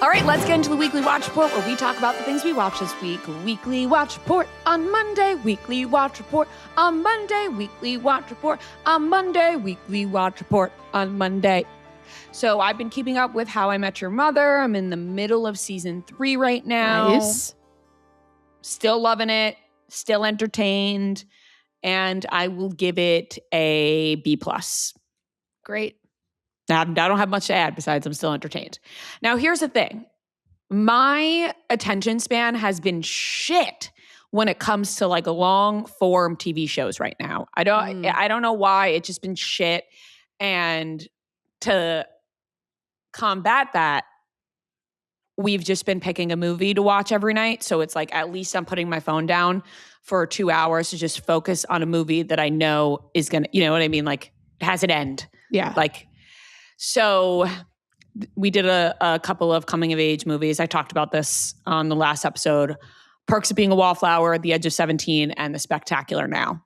All right, let's get into the Weekly Watch Report, where we talk about the things we watched this week. Weekly Watch Report on Monday, Weekly Watch Report on Monday, Weekly Watch Report on Monday, Weekly Watch Report on Monday. So I've been keeping up with How I Met Your Mother. I'm in the middle of season 3 right now. Nice. Still loving it, still entertained, and I will give it a B+. Great. I don't have much to add besides I'm still entertained. Now, here's the thing. My attention span has been shit when it comes to like long form TV shows right now. I don't know why. It's just been shit. And to combat that, we've just been picking a movie to watch every night. So it's like at least I'm putting my phone down for 2 hours to just focus on a movie that I know is going to, you know what I mean? Like it has an end. Yeah. Like, so we did a couple of coming of age movies. I talked about this on the last episode. Perks of Being a Wallflower, The Edge of 17, and The Spectacular Now.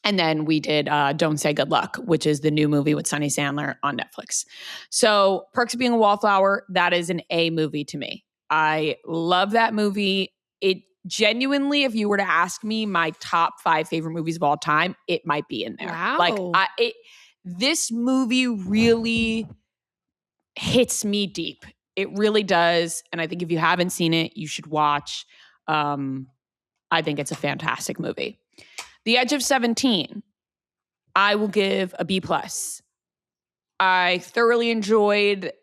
And then we did Don't Say Good Luck, which is the new movie with Sunny Sandler on Netflix. So Perks of Being a Wallflower, that is an A movie to me. I love that movie. It genuinely, if you were to ask me my top 5 favorite movies of all time, it might be in there. Wow. Like this movie really hits me deep. It really does. And I think if you haven't seen it, you should watch. I think it's a fantastic movie. The Edge of 17, I will give a B+. I thoroughly enjoyed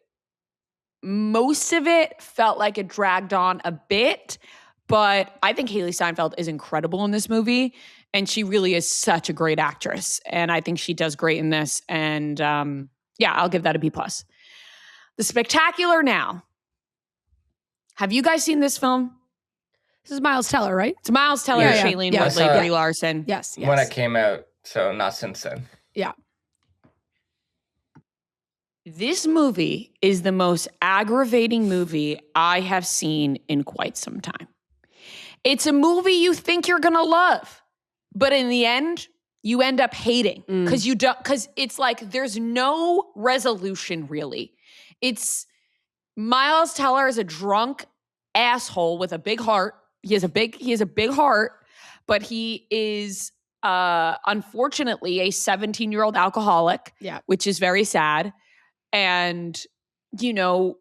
most of it. Felt like it dragged on a bit, but I think Haley Steinfeld is incredible in this movie. And she really is such a great actress. And I think she does great in this. And yeah, I'll give that a B+. The Spectacular Now. Have you guys seen this film? This is Miles Teller, right? It's Miles Teller, Yeah. Shailene Yeah. Woodley, Brie Larson. Yes. When it came out, so not since then. Yeah. This movie is the most aggravating movie I have seen in quite some time. It's a movie you think you're going to love, but in the end, you end up hating because it's like there's no resolution really. It's Miles Teller is a drunk asshole with a big heart. He has a big heart, but he is unfortunately a 17-year-old alcoholic, which is very sad. And you know,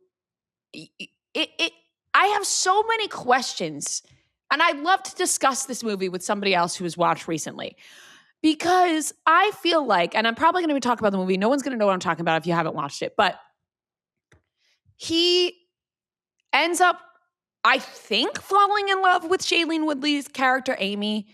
I have so many questions, and I'd love to discuss this movie with somebody else who has watched recently. Because I feel like, and I'm probably going to be talking about the movie, no one's going to know what I'm talking about if you haven't watched it, but he ends up, I think, falling in love with Shailene Woodley's character, Amy.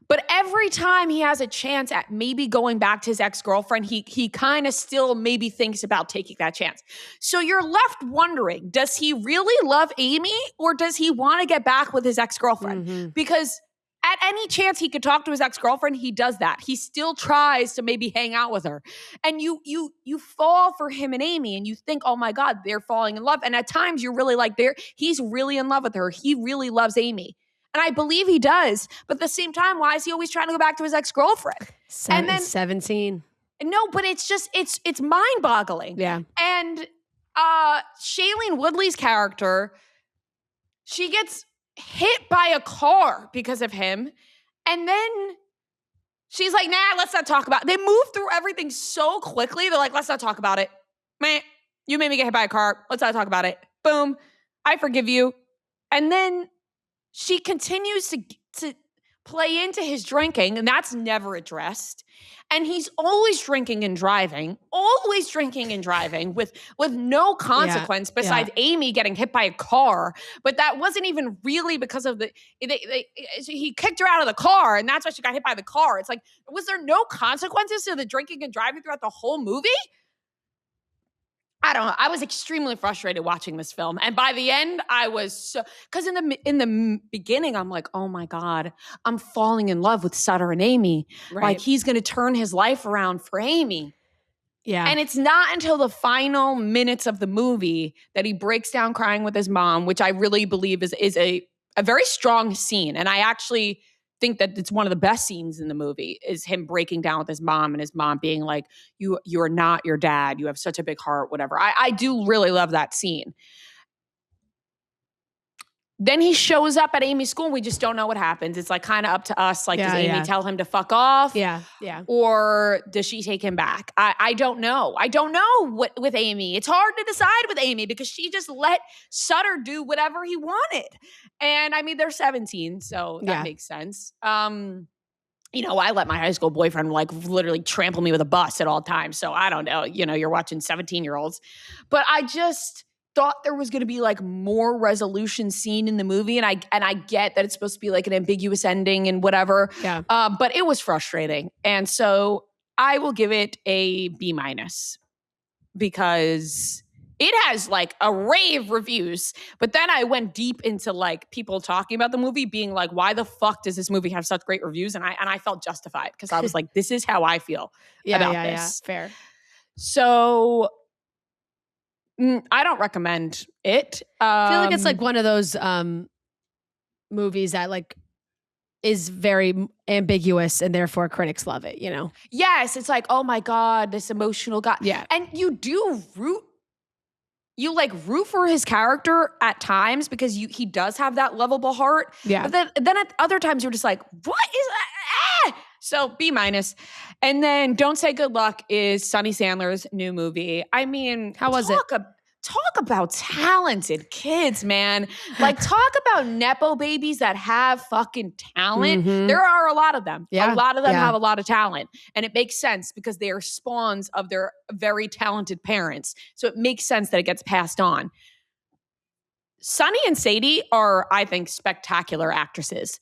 But every time he has a chance at maybe going back to his ex-girlfriend, he kind of still maybe thinks about taking that chance. So you're left wondering, does he really love Amy or does he want to get back with his ex-girlfriend? Mm-hmm. Because at any chance he could talk to his ex-girlfriend, he does that. He still tries to maybe hang out with her. And you fall for him and Amy and you think, oh my God, they're falling in love. And at times you're really like, he's really in love with her. He really loves Amy. And I believe he does. But at the same time, why is he always trying to go back to his ex-girlfriend? And then 17. No, but it's just, it's mind-boggling. Yeah. And Shailene Woodley's character, she gets hit by a car because of him. And then she's like, nah, let's not talk about it. They move through everything so quickly. They're like, let's not talk about it. Man, you made me get hit by a car. Let's not talk about it. Boom. I forgive you. And then she continues to play into his drinking, and that's never addressed. And he's always drinking and driving with no consequence besides Amy getting hit by a car. But that wasn't even really because of he kicked her out of the car, and that's why she got hit by the car. It's like, was there no consequences to the drinking and driving throughout the whole movie? I don't know. I was extremely frustrated watching this film. And by the end, I was because in the beginning, I'm like, oh my God, I'm falling in love with Sutter and Amy. Right. Like he's going to turn his life around for Amy. Yeah. And it's not until the final minutes of the movie that he breaks down crying with his mom, which I really believe is a very strong scene. And I actually think that it's one of the best scenes in the movie is him breaking down with his mom and his mom being like, you are not your dad. You have such a big heart, whatever. I do really love that scene. Then he shows up at Amy's school and we just don't know what happens. It's like kind of up to us. Like, does Amy Yeah. tell him to fuck off? Yeah. Or does she take him back? I don't know. I don't know what with Amy. It's hard to decide with Amy because she just let Sutter do whatever he wanted. And I mean, they're 17, so that Yeah. makes sense. You know, I let my high school boyfriend like literally trample me with a bus at all times. So I don't know, you know, you're watching 17-year-olds. But I just thought there was going to be like more resolution seen in the movie. And I get that it's supposed to be like an ambiguous ending and whatever. Yeah. But it was frustrating. And so I will give it a B- because it has like a rave reviews. But then I went deep into like people talking about the movie being like, why the fuck does this movie have such great reviews? And I felt justified because I was like, this is how I feel about this. Fair. So I don't recommend it. I feel like it's like one of those movies that like is very ambiguous and therefore critics love it, you know? Yes, it's like, oh my God, this emotional guy. Yeah. And you do root for his character at times because he does have that lovable heart. Yeah. But then at other times you're just like, what is that? So B-. And then Don't Say Good Luck is Sonny Sandler's new movie. I mean, How was it? Talk about talented kids, man. Like, talk about Nepo babies that have fucking talent. Mhm. There are a lot of them. Yeah. A lot of them Yeah. have a lot of talent. And it makes sense because they are spawns of their very talented parents. So it makes sense that it gets passed on. Sonny and Sadie are, I think, spectacular actresses.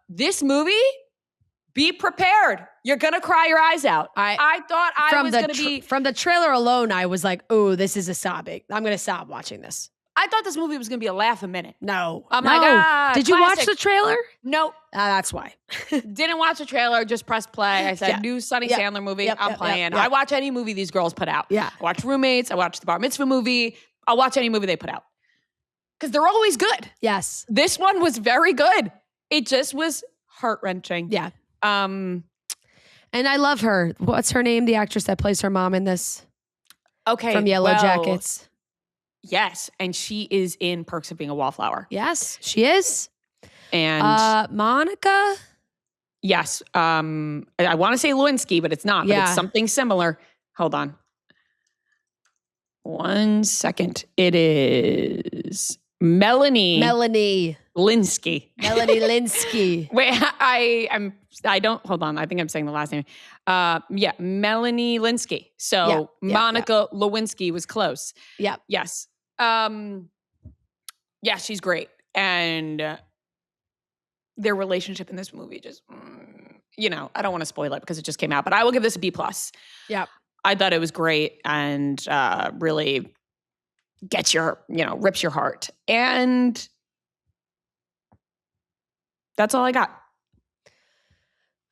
This movie, be prepared. You're gonna cry your eyes out. I thought I was gonna be. From the trailer alone, I was like, oh, this is a sobbing. I'm going to stop watching this. I thought this movie was gonna be a laugh a minute. No. I'm like, ah, Did you watch classic. the trailer? Nope. That's why. Didn't watch the trailer. Just pressed play. I said, Yeah. new Sonny Yep. Sandler movie. Yep, I'm yep, playing. yep, I yep. watch any movie these girls put out. Yeah. I watch Roommates. I watch the Bar Mitzvah movie. I'll watch any movie they put out because they're always good. Yes. This one was very good. It just was heart-wrenching. Yeah. And I love her. What's her name? The actress that plays her mom in this Okay. from Yellow well, Jackets. Yes. And she is in Perks of Being a Wallflower. Yes, she is. And Monica. yes, I want to say Lewinsky, but it's not. But Yeah. it's something similar. Hold on. 1 second. It is Melanie Melanie Linsky. Linsky. Wait, I don't, hold on. I think I'm saying the last name. Yeah, Melanie Linsky. So Yeah, Monica Lewinsky was close. Yep. Yes. Yeah, she's great. And their relationship in this movie just, you know, I don't want to spoil it because it just came out, but I will give this a B+. Yep. I thought it was great and really gets your, rips your heart. And that's all I got.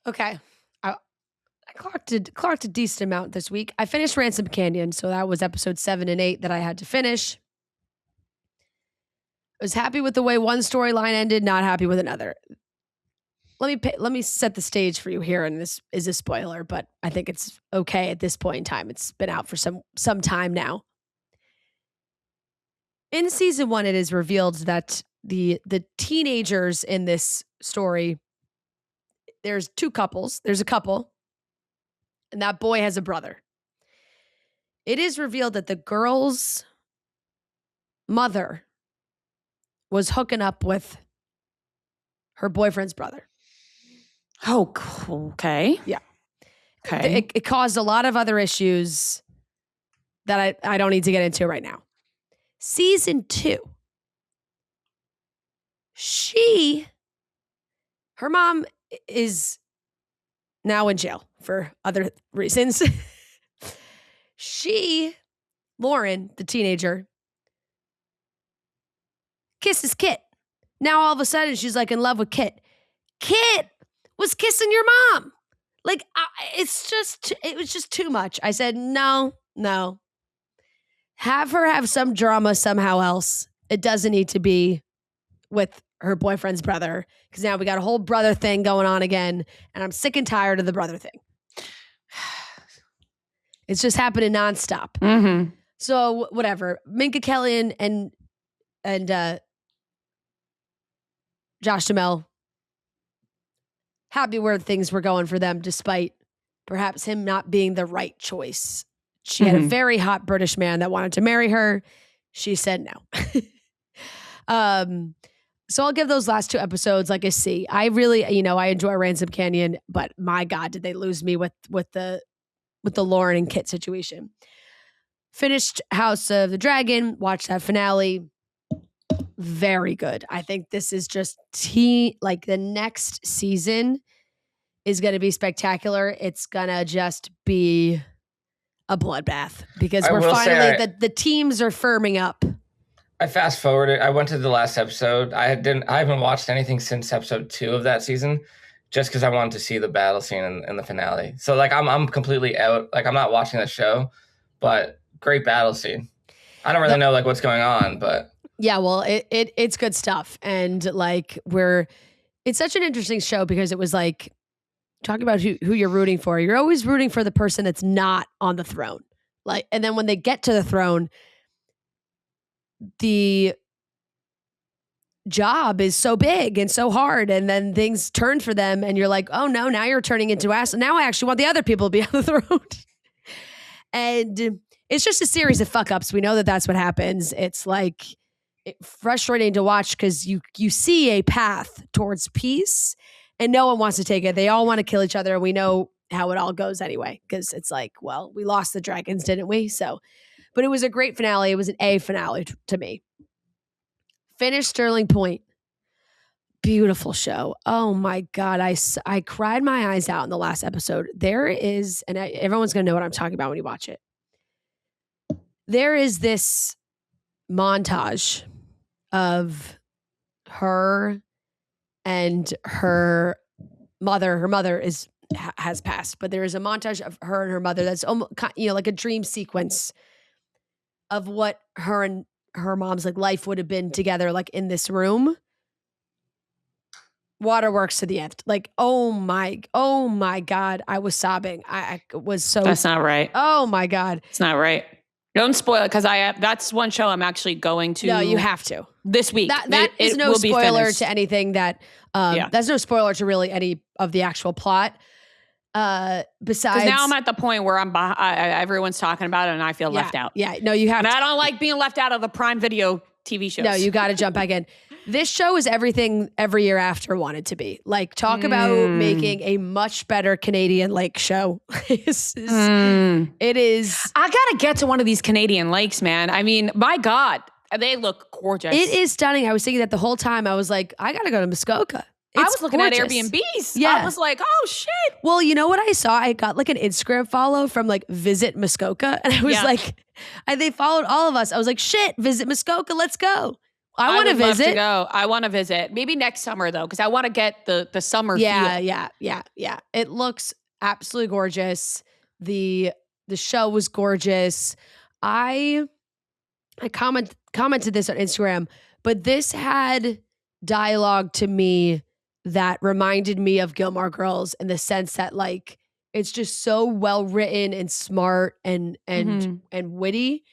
Okay. I clocked a decent amount this week. I finished Ransom Canyon, so that was episode 7 and 8 that I had to finish. I was happy with the way one storyline ended, not happy with another. Let me set the stage for you here, and this is a spoiler, but I think it's okay at this point in time. It's been out for some time now. In season 1, it is revealed that the teenagers in this story, there's 2 couples. There's a couple, and that boy has a brother. It is revealed that the girl's mother was hooking up with her boyfriend's brother. Oh, okay. Yeah. Okay. It caused a lot of other issues that I don't need to get into right now. Season 2. Her mom is now in jail for other reasons. Lauren, the teenager, kisses Kit. Now all of a sudden she's like in love with Kit. Kit was kissing your mom. Like, it was just too much. I said, no. Have her have some drama somehow else. It doesn't need to be with her boyfriend's brother, because now we got a whole brother thing going on again, and I'm sick and tired of the brother thing. It's just happening nonstop. Mm-hmm. So whatever. Minka Kelly and Josh Duhamel. Happy where things were going for them, despite perhaps him not being the right choice. She had a very hot British man that wanted to marry her. She said no. So I'll give those last 2 episodes like a C. I really, I enjoy Ransom Canyon, but my God, did they lose me with the Lauren and Kit situation. Finished House of the Dragon, watched that finale. Very good. I think this is just like the next season is going to be spectacular. It's going to just be a bloodbath because we're finally, the teams are firming up. I fast forwarded. I went to the last episode. I haven't watched anything since episode 2 of that season, just because I wanted to see the battle scene in the finale. So like I'm completely out. Like I'm not watching the show, but great battle scene. I don't really know like what's going on, but yeah, well, it's good stuff, and like it's such an interesting show because it was like talking about who you're rooting for. You're always rooting for the person that's not on the throne, like, and then when they get to the throne, the job is so big and so hard, and then things turn for them, and you're like, oh no, now you're turning into ass. Now I actually want the other people to be on the throne, and it's just a series of fuck ups. We know that that's what happens. It's like frustrating to watch because you see a path towards peace, and no one wants to take it. They all want to kill each other, and we know how it all goes anyway because it's like, well, we lost the dragons, didn't we? So. But it was a great finale. It was an A finale to me. Finished Sterling Point. Beautiful show. Oh my God. I cried my eyes out in the last episode. There is, and everyone's going to know what I'm talking about when you watch it. There is this montage of her and her mother. Her mother has passed, but there is a montage of her and her mother that's almost, like a dream sequence of what her and her mom's like life would have been together, like in this room. Waterworks to the end. Like, oh my God. I was sobbing. I was so. That's not right. Oh my God. It's not right. Don't spoil it because that's one show I'm actually going to. No, you have to. This week. That is no spoiler to anything that, that's no spoiler to really any of the actual plot. Besides, now I'm at the point where everyone's talking about it and I feel left out. Yeah, no, you have. And I don't like being left out of the Prime Video TV shows. No, you got to jump back in. This show is everything Every Year After wanted to be. Like, talk about making a much better Canadian lake show. It is. I gotta get to one of these Canadian lakes, man. I mean, my God, they look gorgeous. It is stunning. I was thinking that the whole time. I was like, I gotta go to Muskoka. I was looking at Airbnbs. Yeah. I was like, oh shit. Well, you know what I saw? I got like an Instagram follow from like Visit Muskoka. And I was like, they followed all of us. I was like, shit, Visit Muskoka. Let's go. I want to visit. Love to go. I want to visit. Maybe next summer though, because I want to get the summer feel. Yeah. It looks absolutely gorgeous. The show was gorgeous. I commented this on Instagram, but this had dialogue to me that reminded me of Gilmore Girls in the sense that like it's just so well written and smart and witty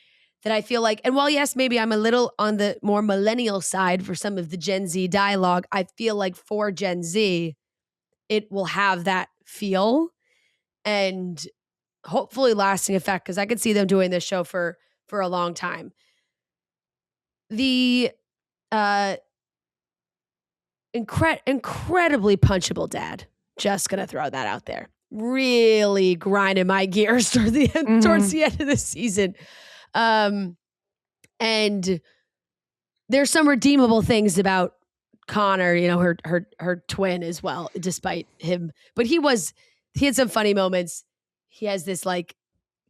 that I feel like, and while yes, maybe I'm a little on the more millennial side for some of the Gen Z dialogue, I feel like for Gen Z, it will have that feel and hopefully lasting effect because I could see them doing this show for a long time. The incredibly punchable dad. Just gonna throw that out there. Really grinding my gears towards the end of the season. And there's some redeemable things about Connor, her twin as well, despite him. But he had some funny moments. He has this like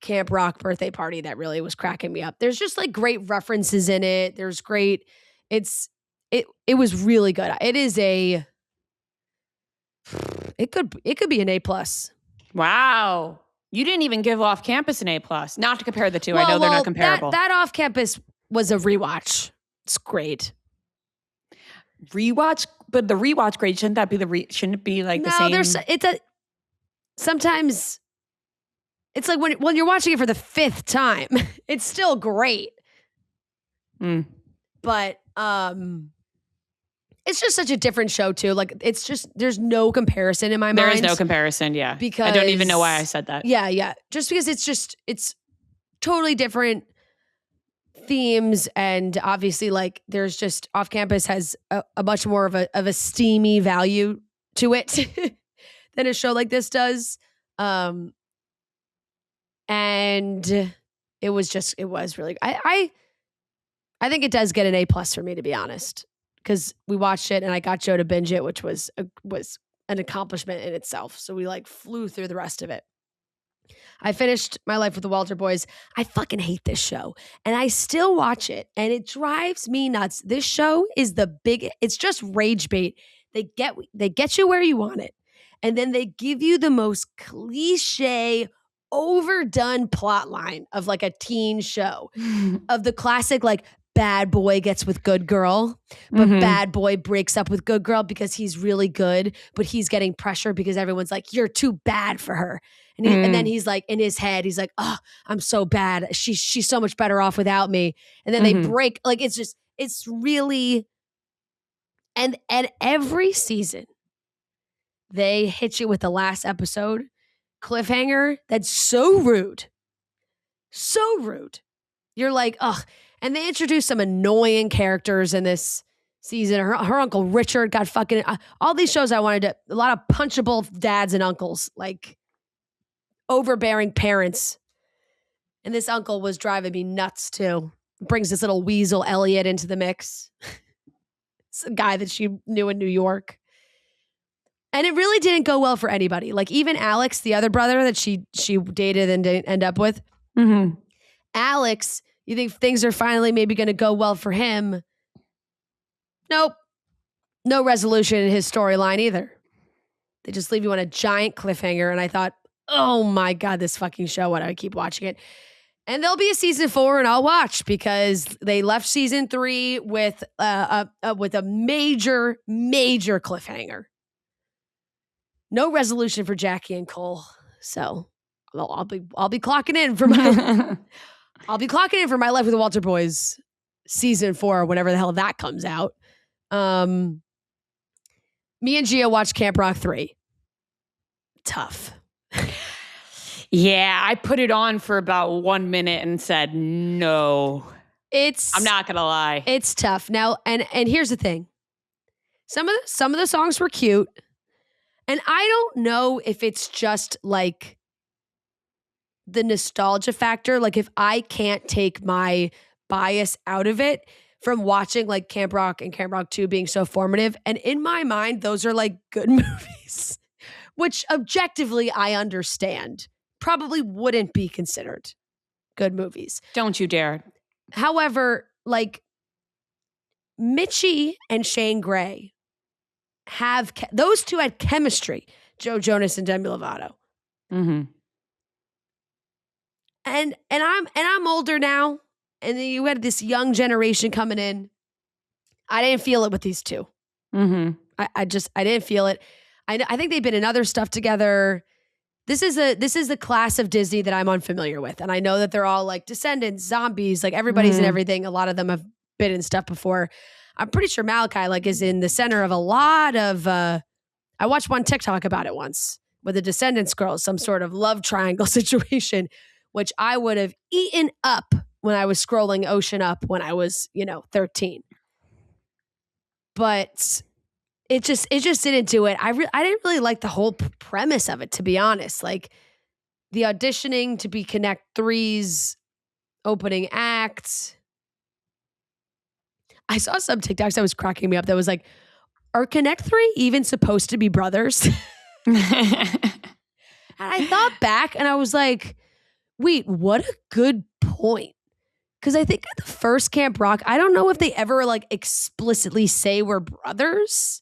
Camp Rock birthday party that really was cracking me up. There's just like great references in it. There's great. It was really good. It could be an A+. Wow. You didn't even give Off Campus an A+. Not to compare the two. I know they're not comparable. That Off Campus was a rewatch. It's great. Rewatch, but the rewatch grade shouldn't that be shouldn't it be like the same? Sometimes it's like when you're watching it for the 5th time, it's still great. But It's just such a different show too. Like it's just there's no comparison in my mind. There is no comparison. Yeah, because I don't even know why I said that. Yeah. Just because it's totally different themes, and obviously like there's just Off Campus has a much more of a steamy value to it than a show like this does. And it was really I think it does get an A+ for me, to be honest, because we watched it and I got Joe to binge it, which was an accomplishment in itself. So we like flew through the rest of it. I finished My Life with the Walter Boys. I fucking hate this show, and I still watch it, and it drives me nuts. This show is it's just rage bait. They get you where you want it, and then they give you the most cliche, overdone plot line of like a teen show, of the classic like bad boy gets with good girl, but bad boy breaks up with good girl because he's really good, but he's getting pressure because everyone's like, you're too bad for her. And then he's like, in his head, he's like, oh, I'm so bad. She's so much better off without me. And then they break. Like, it's really, and every season they hit you with the last episode cliffhanger that's so rude. So rude. You're like, ugh. And they introduced some annoying characters in this season. Her Uncle Richard got fucking, all these shows I wanted to, a lot of punchable dads and uncles, like overbearing parents. And this uncle was driving me nuts too. Brings this little weasel Elliot into the mix. It's a guy that she knew in New York. And it really didn't go well for anybody. Like even Alex, the other brother that she dated and didn't end up with. Alex, you think things are finally maybe going to go well for him? Nope. No resolution in his storyline either. They just leave you on a giant cliffhanger. And I thought, oh my God, this fucking show, why do I keep watching it? And there'll be a season 4 and I'll watch, because they left season 3 with a major cliffhanger. No resolution for Jackie and Cole. So I'll be clocking in for my I'll be clocking in for My Life with the Walter Boys season 4, whenever the hell that comes out. Me and Gia watched Camp Rock 3. Tough. Yeah, I put it on for about 1 minute and said no. I'm not gonna lie. It's tough. Now, and here's the thing. Some of the songs were cute. And I don't know if it's just like the nostalgia factor. Like if I can't take my bias out of it from watching like Camp Rock and Camp Rock 2 being so formative. And in my mind, those are like good movies, which objectively I understand probably wouldn't be considered good movies. Don't you dare. However, like Mitchie and Shane Gray those two had chemistry, Joe Jonas and Demi Lovato. And I'm older now, and then you had this young generation coming in. I didn't feel it with these two. I didn't feel it. I think they've been in other stuff together. This is the class of Disney that I'm unfamiliar with, and I know that they're all like Descendants, Zombies, like everybody's in everything. A lot of them have been in stuff before. I'm pretty sure Malachi like is in the center of a lot of. I watched one TikTok about it once with the Descendants girls, some sort of love triangle situation, which I would have eaten up when I was scrolling Ocean Up when I was 13. But it just didn't do it. I didn't really like the whole premise of it, to be honest. Like the auditioning to be Connect 3's opening act. I saw some TikToks that was cracking me up that was like, are Connect 3 even supposed to be brothers? And I thought back and I was like, wait, what a good point. Because I think at the first Camp Rock, I don't know if they ever like explicitly say we're brothers.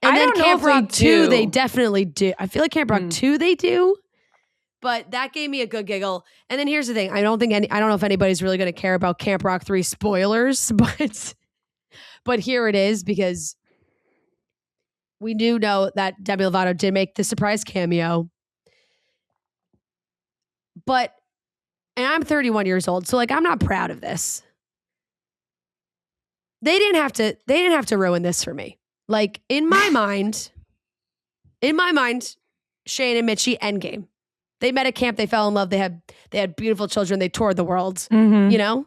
And then Camp Rock 2, they definitely do. I feel like Camp Rock 2, they do. But that gave me a good giggle. And then here's the thing. I don't know if anybody's really going to care about Camp Rock 3 spoilers, but here it is, because we do know that Demi Lovato did make the surprise cameo. And I'm 31 years old, so like I'm not proud of this. they didn't have to ruin this for me. Like in my mind, Shane and Mitchie, endgame. They met at camp, they fell in love, they had beautiful children, they toured the world. Mm-hmm. You know?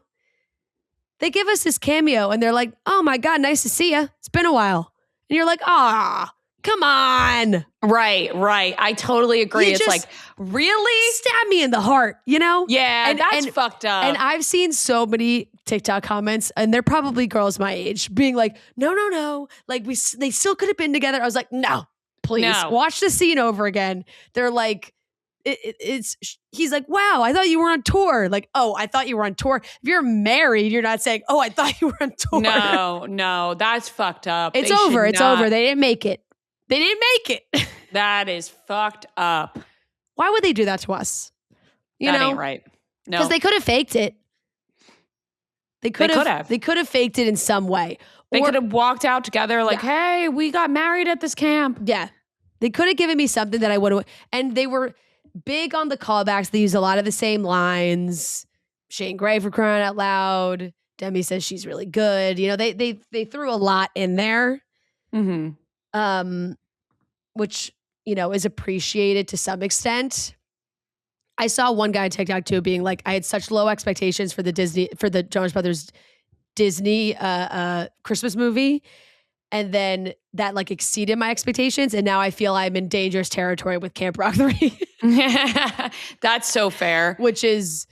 They give us this cameo and they're like, oh my God, nice to see you. It's been a while. And you're like, come on. Right. I totally agree. You It's just like, really? Stab me in the heart, you know? Yeah, And- that's and- fucked up. And I've seen so many TikTok comments, and they're probably girls my age, being like, no. Like, they still could have been together. I was like, no, please. No. Watch the scene over again. They're like, he's like, wow, I thought you were on tour. Like, oh, I thought you were on tour. If you're married, you're not saying, oh, I thought you were on tour. No, that's fucked up. It's They should over. It's not- over. They didn't make it. They didn't make it. That is fucked up. Why would they do that to us? You That know, ain't right. No. because they could have faked it. They could have. They could have faked it in some way. They Or- could have walked out together like, hey, we got married at this camp. Yeah. They could have given me something that I would have. And they were big on the callbacks. They used a lot of the same lines. Shane Gray for crying out loud. Demi says she's really good. You know, they threw a lot in there, Mm-hmm. which, you know, is appreciated to some extent. I saw one guy on TikTok too being like, I had such low expectations for the Jonas Brothers Disney Christmas movie. And then that like exceeded my expectations. And now I feel I'm in dangerous territory with Camp Rock 3, That's so fair. which is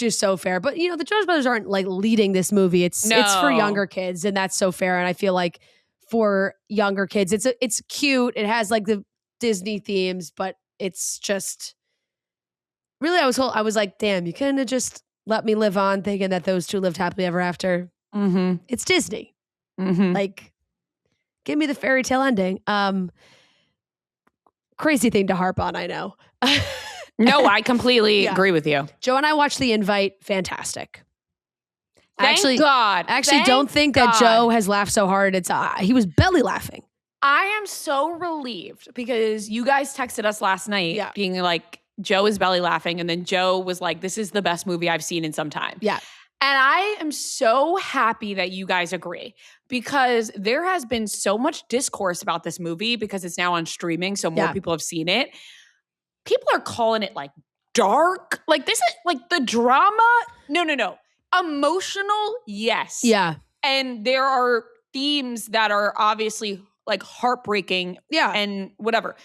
so fair. But you know, the Jonas Brothers aren't like leading this movie. It's for No. younger kids, and that's so fair. And I feel like for younger kids, it's cute. It has like the Disney themes, but it's just really I was like, damn, you couldn't have just let me live on thinking that those two lived happily ever after. Mm-hmm. It's Disney. Mm-hmm. Like, give me the fairy tale ending. Crazy thing to harp on, I know. No, I completely Yeah. agree with you. Joe and I watched The Invite. Fantastic. Thank God. Actually, Thank don't think that God. Joe has laughed so hard. He was belly laughing. I am so relieved because you guys texted us last night Yeah. being like, Joe is belly laughing. And then Joe was like, this is the best movie I've seen in some time. Yeah. And I am so happy that you guys agree because there has been so much discourse about this movie because it's now on streaming. So more Yeah. people have seen it. People are calling it like dark. Like this is like the drama. No. Emotional. Yes. Yeah. And there are themes that are obviously like heartbreaking Yeah. and whatever.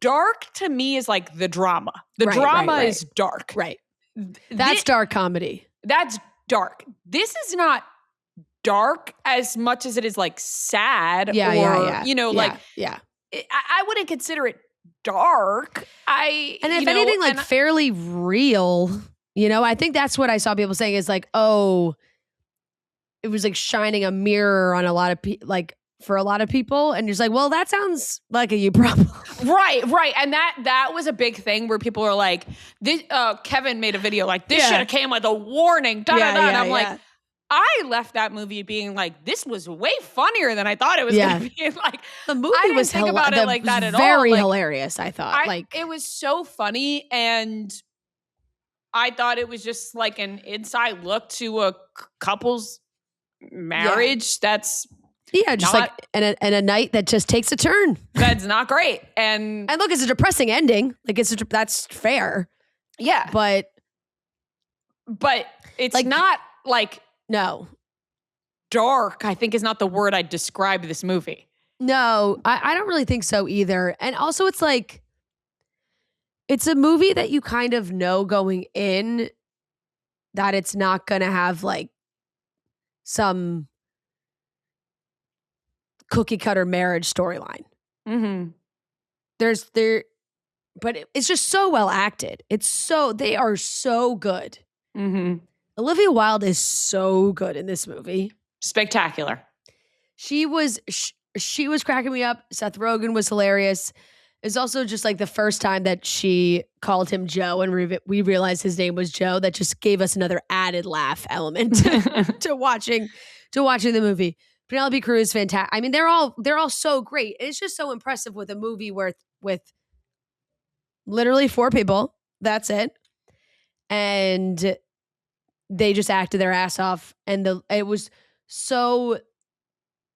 Dark to me is like the drama. The Right, drama right. is dark. Right. That's dark comedy. That's dark. This is not dark as much as it is like sad. Yeah. or, Yeah. You know, Yeah, like yeah. I wouldn't consider it dark. And if anything, like fairly real, you know, I think that's what I saw people saying is like, oh, it was like shining a mirror on a lot of for a lot of people. And you're just like, well, that sounds like a you problem. Right. And that was a big thing where people are like, this Kevin made a video like this Yeah. should have came with a warning. Da, da, da. And I'm yeah. like, I left that movie being like, this was way funnier than I thought it was Yeah. gonna be. Like The movie I didn't was think about it like that at all. very Like, hilarious, I thought. it was so funny, and I thought it was just like an inside look to a couple's marriage. That's just like and a night that just takes a turn. that's not great. And And look, it's a depressing ending. Like that's fair, yeah, but it's like- not like no, dark. I think is not the word I'd describe this movie. no, I don't really think so either. And also, it's like it's a movie that you kind of know going in that it's not gonna have like some cookie cutter marriage storyline. Mm-hmm. But it's just so well acted. They are so good. Mm-hmm. Olivia Wilde is so good in this movie. Spectacular. She was cracking me up. Seth Rogen was hilarious. It's also just like the first time that she called him Joe and we realized his name was Joe. That just gave us another added laugh element to watching the movie. Penelope Cruz, fantastic. I mean, they're all so great. It's just so impressive with a movie with literally 4 people. That's it. And they just acted their ass off. And it was so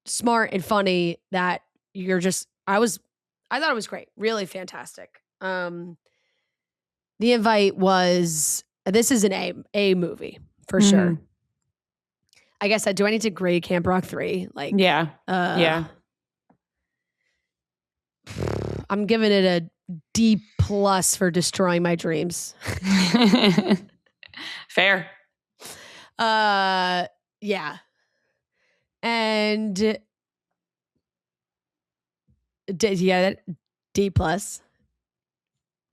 smart and funny that you're just. I thought it was great, really fantastic. The Invite was. This is an A movie for sure. I guess do I need to grade Camp Rock 3? Like, Yeah. yeah. I'm giving it a D+ for destroying my dreams. Fair. Yeah. And D+.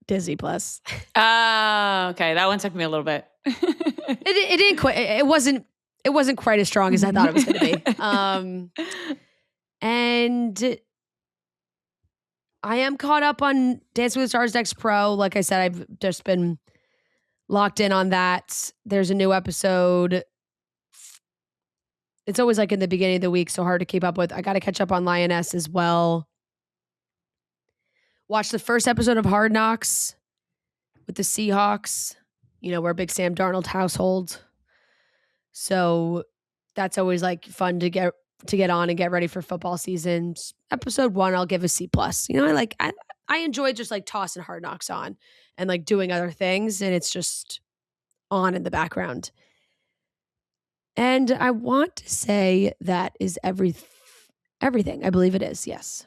Disney Plus. Okay. That one took me a little bit. It didn't quite. It wasn't quite as strong as I thought it was going to be. And I am caught up on Dancing with the Stars Next Pro. Like I said, I've just been locked in on that. There's a new episode. It's always like in the beginning of the week, so hard to keep up with. I got to catch up on Lioness as well. Watch the first episode of Hard Knocks with the Seahawks. You know, we're a big Sam Darnold household. So that's always like fun to get on and get ready for football season. Episode 1, I'll give a C+. You know, I enjoy just like tossing Hard Knocks on and like doing other things, and it's just on in the background. And I want to say that is everything. I believe it is. Yes.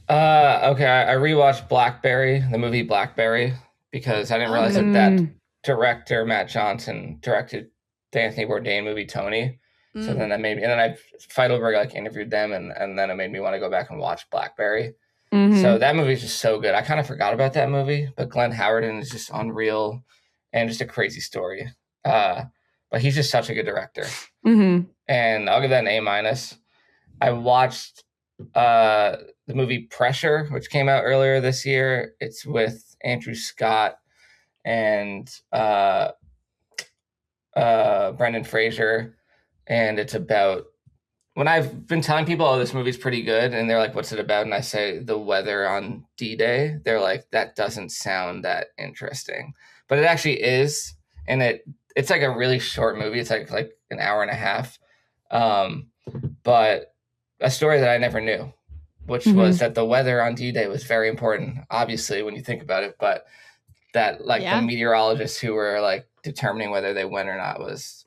Okay, I rewatched Blackberry, the movie Blackberry, because I didn't realize that director Matt Johnson directed the Anthony Bourdain movie Tony. So then that made me, and then Feidelberg like interviewed them, and then it made me want to go back and watch Blackberry. So that movie is just so good. I kind of forgot about that movie, but Glenn Howerton is just unreal and just a crazy story. But he's just such a good director. And I'll give that an A-. I watched the movie Pressure, which came out earlier this year. It's with Andrew Scott and Brendan Fraser. And it's about, when I've been telling people, oh, this movie's pretty good, and they're like, what's it about? And I say the weather on D-Day. They're like, that doesn't sound that interesting. But it actually is. And it's like a really short movie. It's like an hour and a half. But a story that I never knew, which was that the weather on D-Day was very important, obviously, when you think about it. But that the meteorologists who were like determining whether they went or not was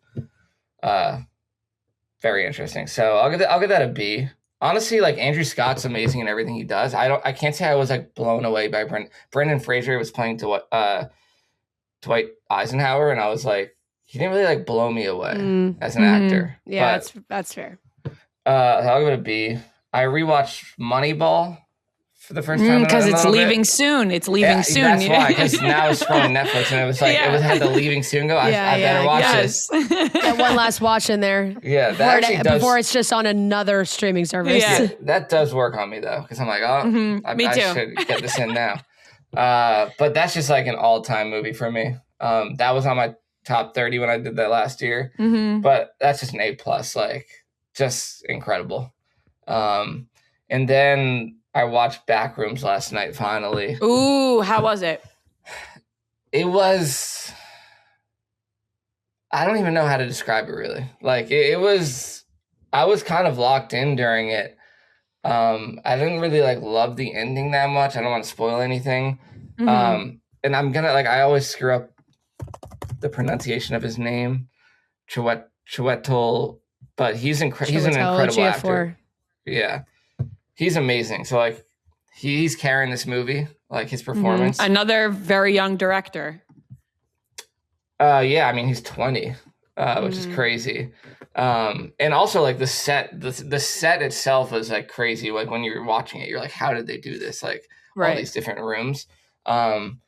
very interesting. So I'll give that a B. Honestly, like Andrew Scott's amazing in everything he does. I can't say I was like blown away by Brendan Fraser was playing Dwight Eisenhower, and I was like, he didn't really like blow me away as an actor. Yeah, that's fair. I'll give it a B. I rewatched Moneyball for the first time because it's leaving soon. It's leaving soon. That's why. Because now it's scrolling Netflix, and it was like it had the leaving soon go. I better watch this. Get one last watch in there. Yeah, that actually does. Before it's just on another streaming service. Yeah, that does work on me though, because I'm like, I should get this in now. But that's just like an all-time movie for me. That was on my top 30 when I did that last year. But that's just an A+, like just incredible. And then I watched Backrooms last night finally. Ooh, how was it? It was, I don't even know how to describe it really. Like it was, I was kind of locked in during it. I didn't really like love the ending that much. I don't want to spoil anything. And I'm gonna I always screw up the pronunciation of his name, Chiwetel, but he's an incredible actor. Yeah, he's amazing. So like, he's carrying this movie, like his performance. Another very young director. Yeah, I mean he's 20, which is crazy. And also like the set itself is like crazy. Like when you're watching it, you're like, how did they do this? Like all these different rooms. And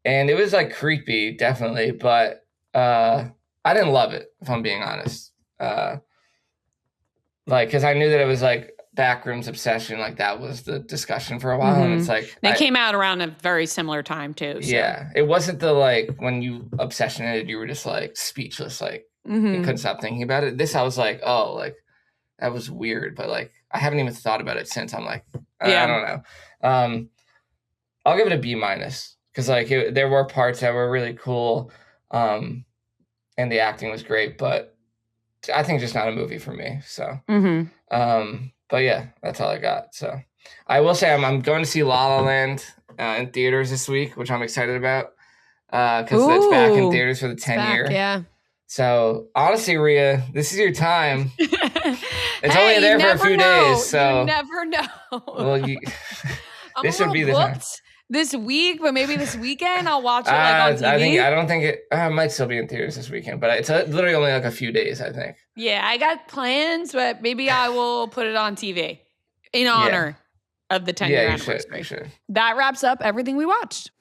it was like creepy, definitely, but I didn't love it, if I'm being honest. Like, because I knew that it was like Backrooms Obsession, like that was the discussion for a while, and it's like they came out around a very similar time too. So. Yeah, it wasn't the like when you obsessionated, you were just like speechless, like you couldn't stop thinking about it. This I was like, oh, like that was weird, but like I haven't even thought about it since. I'm like, I don't know. I'll give it a B-, because like there were parts that were really cool, and the acting was great, but I think just not a movie for me. So, Mm-hmm. but yeah, that's all I got. So I will say I'm going to see La La Land in theaters this week, which I'm excited about because it's back in Ooh, theaters for the 10 year. Yeah. So honestly, Rhea, this is your time. It's Hey, only you there for a never few know. days, so You never know. well, I'm this a would be little the time. booked this week, but maybe this weekend I'll watch it I on TV. think I don't think it might still be in theaters this weekend, but it's literally only like a few days, I think. Yeah, I got plans, but maybe I will put it on TV in honor of the 10-year Yeah, you anniversary. should. That wraps up everything we watched.